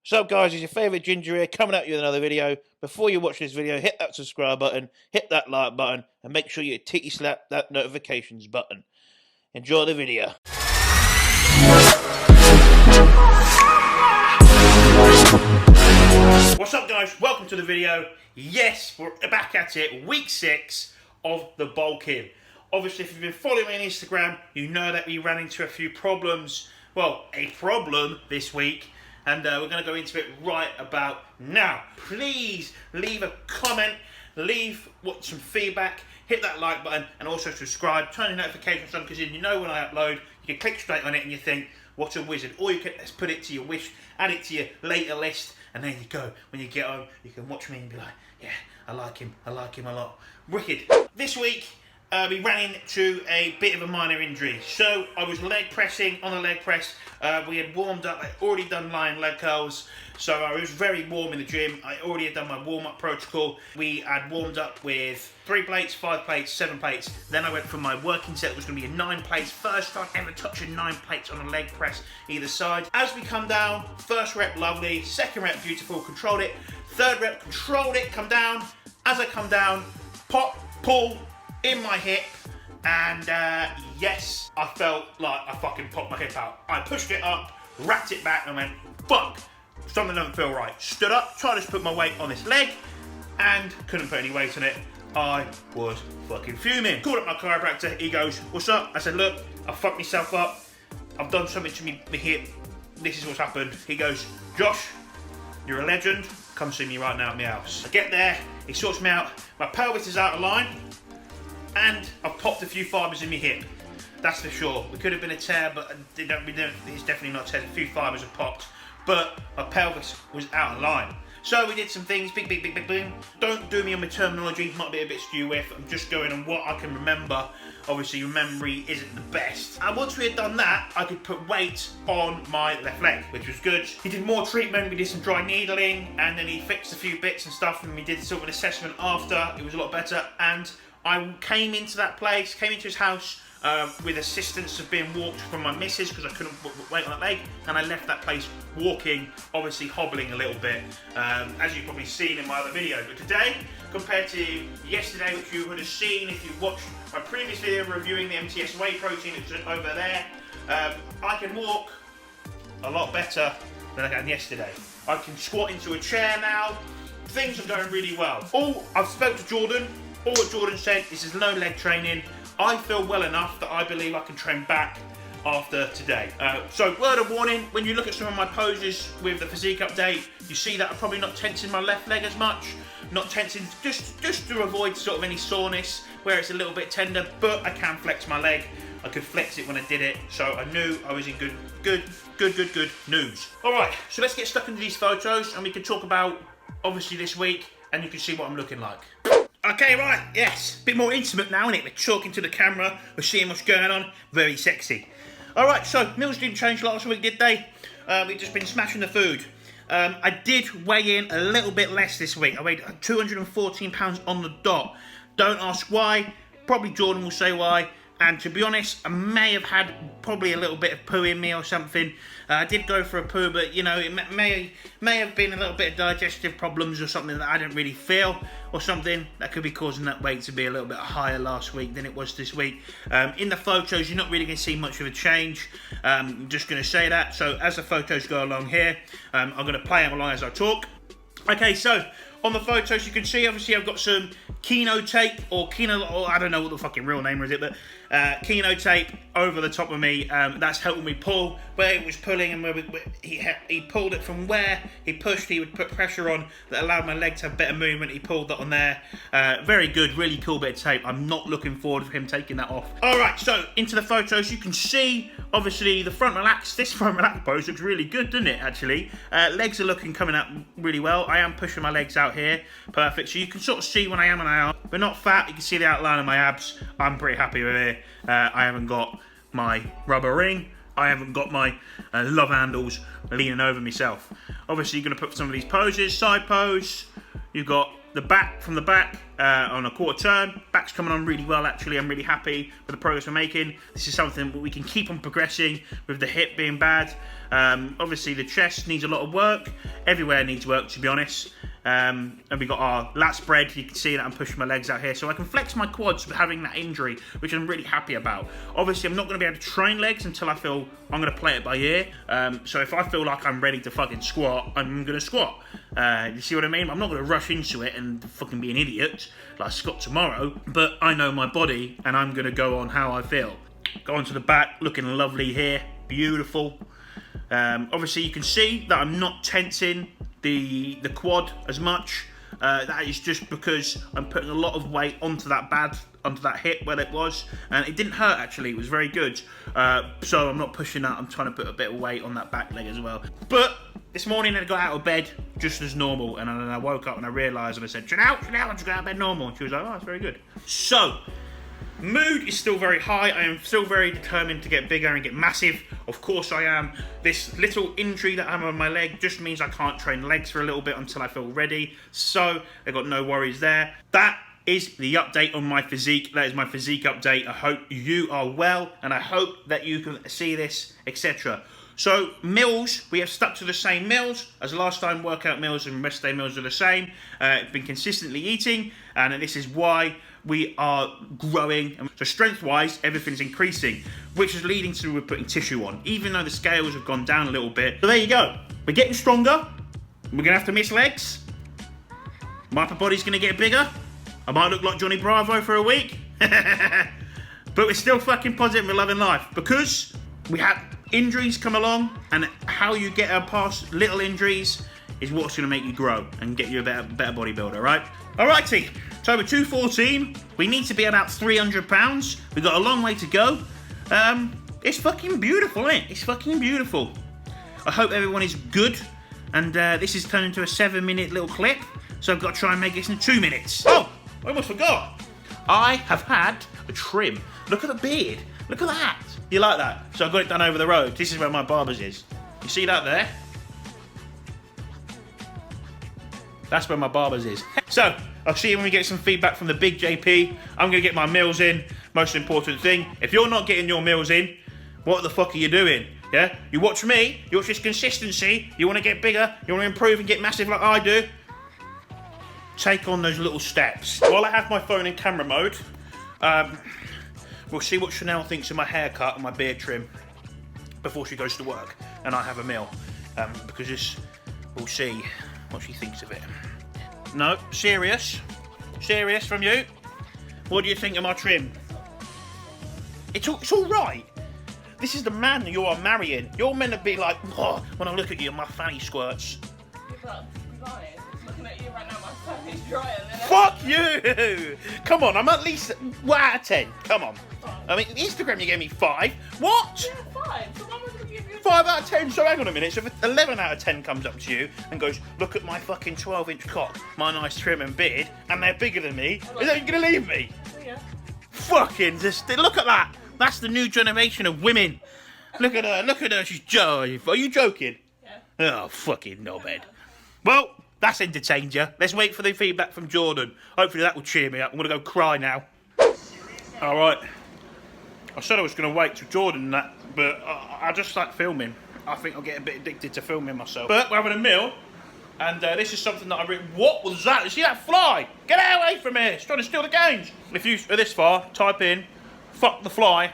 So guys, it's your favourite Ginger here coming at you with another video. Before you watch this video, hit that subscribe button, hit that like button, and make sure you titty slap that notifications button. Enjoy the video. What's up guys, welcome to the video. Yes, we're back at it, week 6 of the bulking. Obviously if you've been following me on Instagram, you know that we ran into a few problems. Well, a problem this week. And we're going to go into it right about now. Please leave a comment, leave some feedback, hit that like button, and also subscribe. Turn the notifications on because you know when I upload, you can click straight on it and you think, what a wizard. Or you can put it to your wish, add it to your later list, and there you go. When you get home, you can watch me and be like, yeah, I like him a lot. Wicked. This week, we ran into a bit of a minor injury. So I was leg pressing on a leg press. We had warmed up. I'd already done lying leg curls. So I was very warm in the gym. I already had done my warm-up protocol. We had warmed up with 3 plates, 5 plates, 7 plates. Then I went for my working set. It was going to be a 9 plates. First time ever touching 9 plates on a leg press either side. As we come down, first rep lovely, second rep beautiful, controlled it. Third rep controlled it, come down. As I come down, pop, pull, in my hip, and yes, I felt like I fucking popped my hip out. I pushed it up, wrapped it back, and went, fuck, something doesn't feel right. Stood up, tried to put my weight on this leg, and couldn't put any weight on it. I was fucking fuming. Called up my chiropractor, he goes, what's up? I said, look, I fucked myself up. I've done something to my hip. This is what's happened. He goes, Josh, you're a legend. Come see me right now at my house. I get there, he sorts me out. My pelvis is out of line. And I've popped a few fibres in my hip. That's for sure. It could have been a tear, but it's definitely not a tear. A few fibres have popped. But my pelvis was out of line. So we did some things, bing. Don't do me on my terminology, might be a bit skew with. I'm just going on what I can remember. Obviously, your memory isn't the best. And once we had done that, I could put weight on my left leg, which was good. He did more treatment, we did some dry needling, and then he fixed a few bits and stuff, and we did sort of an assessment after. It was a lot better, and I came into that place, came into his house with assistance of being walked from my missus because I couldn't put weight on that leg, and I left that place walking, obviously hobbling a little bit, as you've probably seen in my other video. But today, compared to yesterday, which you would have seen if you watched my previous video reviewing the MTS whey protein, which is over there, I can walk a lot better than I can yesterday. I can squat into a chair now. Things are going really well. I've spoke to Jordan. All what Jordan said, this is no leg training. I feel well enough that I believe I can train back after today. So word of warning, when you look at some of my poses with the physique update, you see that I'm probably not tensing my left leg as much. Not tensing, just to avoid sort of any soreness where it's a little bit tender, but I can flex my leg. I could flex it when I did it, so I knew I was in good news. All right, so let's get stuck into these photos and we can talk about, obviously this week, and you can see what I'm looking like. Okay, right, yes, bit more intimate now, innit? We're talking to the camera, we're seeing what's going on, very sexy. Alright, so meals didn't change last week, did they? We've just been smashing the food. I did weigh in a little bit less this week. I weighed 214 pounds on the dot. Don't ask why, probably Jordan will say why. And to be honest, I may have had probably a little bit of poo in me or something. I did go for a poo, but you know, it may have been a little bit of digestive problems or something that I didn't really feel, or something that could be causing that weight to be a little bit higher last week than it was this week. In the photos, you're not really going to see much of a change. I'm just going to say that. So as the photos go along here, I'm going to play them along as I talk. Okay, so on the photos you can see, obviously I've got some Keno tape, or I don't know what the fucking real name is, but Keno tape over the top of me. That's helping me pull where it was pulling, and where he pulled it from where he pushed. He would put pressure on that allowed my leg to have better movement. He pulled that on there. Very good, really cool bit of tape. I'm not looking forward to him taking that off. All right, so into the photos, you can see obviously the front relax. This front relax pose looks really good, doesn't it? Actually, legs are coming out really well. I am pushing my legs out here, perfect. So you can sort of see when I am and I am. We're not fat. You can see the outline of my abs. I'm pretty happy with it. I haven't got my rubber ring. I haven't got my love handles leaning over myself. Obviously, you're going to put some of these poses. Side pose. You've got the back from the back on a quarter turn. Back's coming on really well, actually. I'm really happy with the progress we're making. This is something we can keep on progressing with the hip being bad. Obviously, the chest needs a lot of work. Everywhere needs work, to be honest. And we got our lat spread. You can see that I'm pushing my legs out here, so I can flex my quads with having that injury, which I'm really happy about. Obviously, I'm not going to be able to train legs until I feel I'm going to play it by ear. So if I feel like I'm ready to fucking squat, I'm going to squat. You see what I mean? I'm not going to rush into it and fucking be an idiot like Scott tomorrow, but I know my body and I'm going to go on how I feel. Go onto the back, looking lovely here, beautiful. Obviously, you can see that I'm not tensing the quad as much. That is just because I'm putting a lot of weight onto that hip where it was, and it didn't hurt actually. It was very good. So I'm not pushing that. I'm trying to put a bit of weight on that back leg as well. But this morning I got out of bed just as normal, and then I woke up and I realised, and I said, "Chill out, I just got out of bed normal." And she was like, "Oh, that's very good." So mood is still very high. I am still very determined to get bigger and get massive. Of course I am. This little injury that I have on my leg just means I can't train legs for a little bit until I feel ready. So I got no worries there. That is the update on my physique. That is my physique update. I hope you are well, and I hope that you can see this, etc. So meals, we have stuck to the same meals as last time. Workout meals and rest day meals are the same. Been consistently eating, and this is why we are growing. So strength-wise, everything's increasing, which is leading to we're putting tissue on, even though the scales have gone down a little bit. So there you go. We're getting stronger. We're gonna have to miss legs. My upper body's gonna get bigger. I might look like Johnny Bravo for a week. But we're still fucking positive. We're loving life because we had injuries come along, and how you get past little injuries is what's going to make you grow and get you a better bodybuilder, right? Alrighty, so we're 214. We need to be about 300 pounds. We've got a long way to go. It's fucking beautiful, isn't it? It's fucking beautiful. I hope everyone is good, and this is turned into a 7-minute little clip, so I've got to try and make this in 2 minutes. Oh, I almost forgot. I have had a trim. Look at the beard. Look at that. You like that? So I got it done over the road. This is where my barber's is. You see that there? That's where my barber's is. So I'll see you when we get some feedback from the big JP. I'm going to get my meals in. Most important thing. If you're not getting your meals in, what the fuck are you doing? Yeah? You watch me. You watch this consistency. You want to get bigger. You want to improve and get massive like I do. Take on those little steps. While I have my phone in camera mode, we'll see what Chanel thinks of my haircut and my beard trim before she goes to work and I have a meal. Because we'll see what she thinks of it. No, serious. Serious from you. What do you think of my trim? It's all right. This is the man you are marrying. You're meant to be like, oh, when I look at you, my fanny squirts. Looking at you right now, my fanny's drier than Fuck you! Come on, I'm at least 1 out of 10. Come on. I mean, Instagram you gave me 5. What? Yeah, 5. So why would I give you 5 out of 10. So hang on a minute. So if 11 out of 10 comes up to you and goes, look at my fucking 12-inch cock, my nice trim and beard, and they're bigger than me, is that you gonna leave me? Yeah. Fucking just look at that. That's the new generation of women. Look at her. Look at her. She's joking. Are you joking? Yeah. Oh, fucking knobhead. Well, that's entertained you. Let's wait for the feedback from Jordan. Hopefully that will cheer me up. I'm going to go cry now. All right. I said I was going to wait till Jordan and that, but I just like filming. I think I'll get a bit addicted to filming myself. But we're having a meal, and this is something that I really... What was that? You see that fly? Get away from here. It's trying to steal the games. If you are this far, type in, fuck the fly,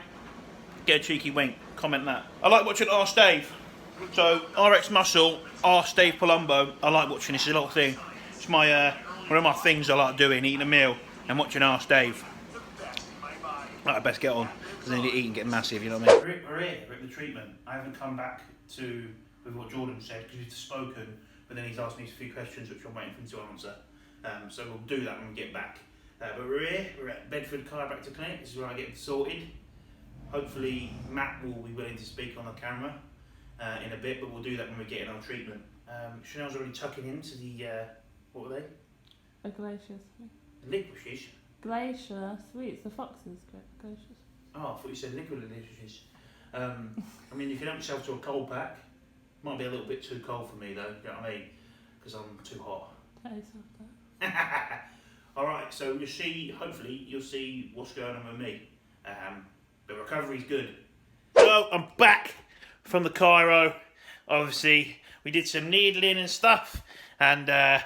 get a cheeky wink. Comment that. I like watching Ask Dave. So, RX Muscle, Ask Dave Palumbo. I like watching this little thing. It's my one of my things I like doing, eating a meal and watching Ask Dave. I best get on, because I need to eat and get massive, you know what I mean? We're here, we're at the treatment. I haven't come back with what Jordan said, because he's spoken, but then he's asked me a few questions which I'm waiting for him to answer. So we'll do that when we get back. But we're here, we're at Bedford Chiropractor Clinic. This is where I get sorted. Hopefully Matt will be willing to speak on the camera in a bit, but we'll do that when we get in our treatment. Chanel's already tucking into the, what were they? A glacier sweet. Licorices? Glacier sweets, the foxes glaciers. Oh, I thought you said liquid licorices. I mean, you can help yourself to a cold pack. Might be a little bit too cold for me though, you know what I mean? Because I'm too hot. Taste of that. Alright, so you'll see, hopefully, you'll see what's going on with me. The recovery's good. So, I'm back from the chiro. Obviously, we did some needling and stuff, and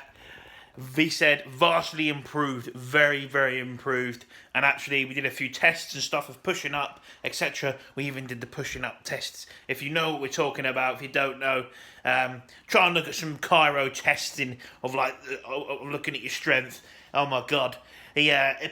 V said vastly improved, very, very improved. And actually, we did a few tests and stuff of pushing up, etc. We even did the pushing up tests. If you know what we're talking about, if you don't know, try and look at some chiro testing of like looking at your strength. Oh my god,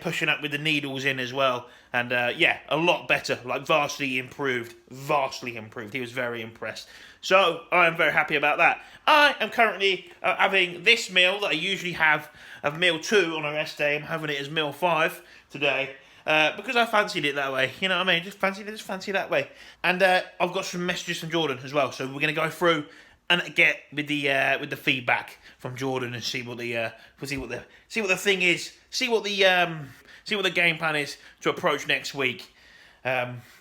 pushing up with the needles in as well, and yeah, a lot better, like vastly improved, vastly improved. He was very impressed. So I am very happy about that. I am currently having this meal that I usually have of meal 2 on a rest day. I'm having it as meal 5 today. Because I fancied it that way, you know what I mean? Just fancy it that way. And I've got some messages from Jordan as well, so we're going to go through and get with the feedback from Jordan and see what the thing is, see what the game plan is to approach next week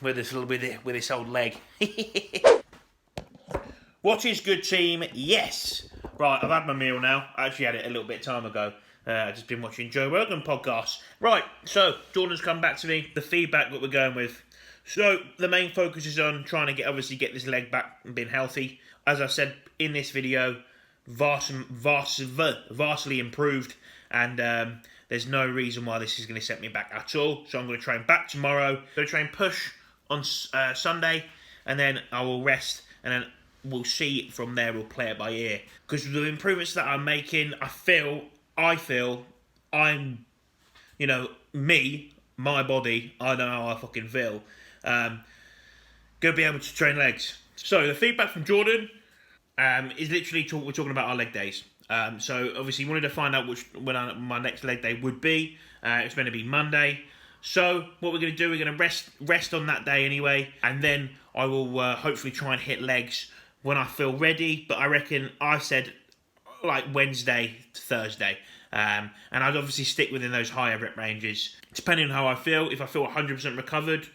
with this old leg. What is good, team? Yes. Right, I've had my meal now. I actually had it a little bit of time ago. I've just been watching Joe Rogan podcasts. Right, so Jordan's come back to me. The feedback that we're going with. So the main focus is on trying to get this leg back and being healthy. As I said in this video, vastly improved, and there's no reason why this is going to set me back at all. So I'm going to train back tomorrow. I'm going to train push on Sunday, and then I will rest, and then we'll see from there. We'll play it by ear, because the improvements that I'm making, I feel I'm, me, my body, I know how I fucking feel, gonna be able to train legs. So the feedback from Jordan is literally we're talking about our leg days. So obviously you wanted to find out when my next leg day would be. It's going to be Monday. So what we're going to do, we're going to rest on that day anyway, and then I will hopefully try and hit legs when I feel ready. But I reckon I said like Wednesday to Thursday. And I'd obviously stick within those higher rep ranges, depending on how I feel. If I feel 100% recovered,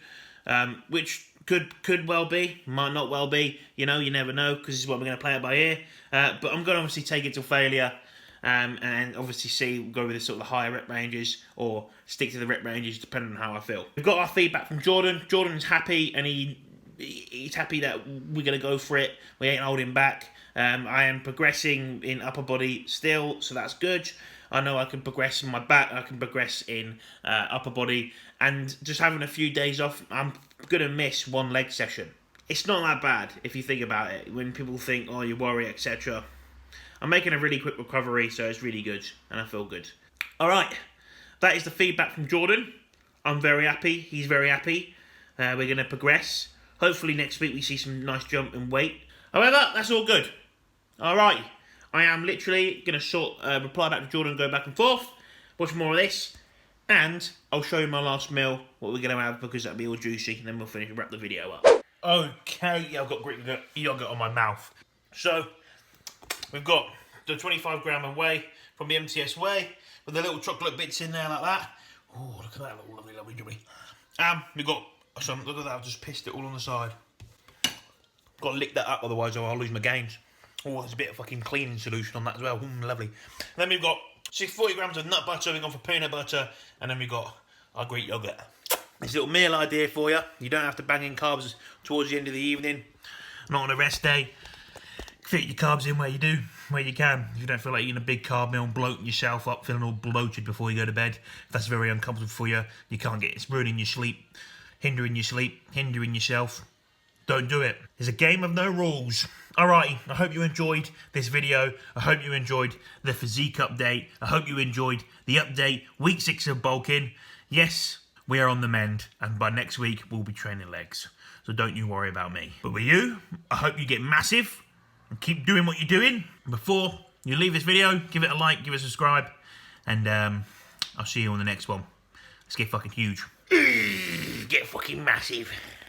which could well be, might not well be, you never know, because this is what we're going to play it by ear. But I'm going to obviously take it to failure, and obviously go with the sort of the higher rep ranges, or stick to the rep ranges depending on how I feel. We've got our feedback from Jordan. Jordan's happy, and he's happy that we're going to go for it. We ain't holding back. I am progressing in upper body still, so that's good. I know I can progress in my back, I can progress in upper body, and just having a few days off, I'm going to miss one leg session. It's not that bad if you think about it. When people think, oh, you worry, etc. I'm making a really quick recovery, so it's really good, and I feel good. Alright, that is the feedback from Jordan. I'm very happy, he's very happy. We're going to progress. Hopefully next week we see some nice jump in weight. However, that's all good. Alright, I am literally going to reply back to Jordan, go back and forth, watch more of this, and I'll show you my last meal, what we're going to have, because that'll be all juicy, and then we'll finish and wrap the video up. Okay, I've got Greek yogurt on my mouth. So, we've got the 25 gram of whey from the MTS whey, with the little chocolate bits in there like that. Oh, look at that little lovely, lovely jummy. We've got some, look at that, I've just pissed it all on the side. Got to lick that up, otherwise I'll lose my gains. Oh, there's a bit of fucking cleaning solution on that as well. Lovely. And then we've got 40 grams of nut butter. We've gone for peanut butter. And then we've got our Greek yogurt. This little meal idea for you. You don't have to bang in carbs towards the end of the evening. Not on a rest day. Fit your carbs in where you can. If you don't feel like eating a big carb meal and bloating yourself up, feeling all bloated before you go to bed. If that's very uncomfortable for you, it's ruining your sleep, hindering yourself. Don't do it. There's a game of no rules. Alrighty, I hope you enjoyed this video. I hope you enjoyed the physique update. I hope you enjoyed the update, week 6 of bulking. Yes, we are on the mend, and by next week, we'll be training legs. So don't you worry about me. But with you, I hope you get massive and keep doing what you're doing. Before you leave this video, give it a like, give it a subscribe, and I'll see you on the next one. Let's get fucking huge. Get fucking massive.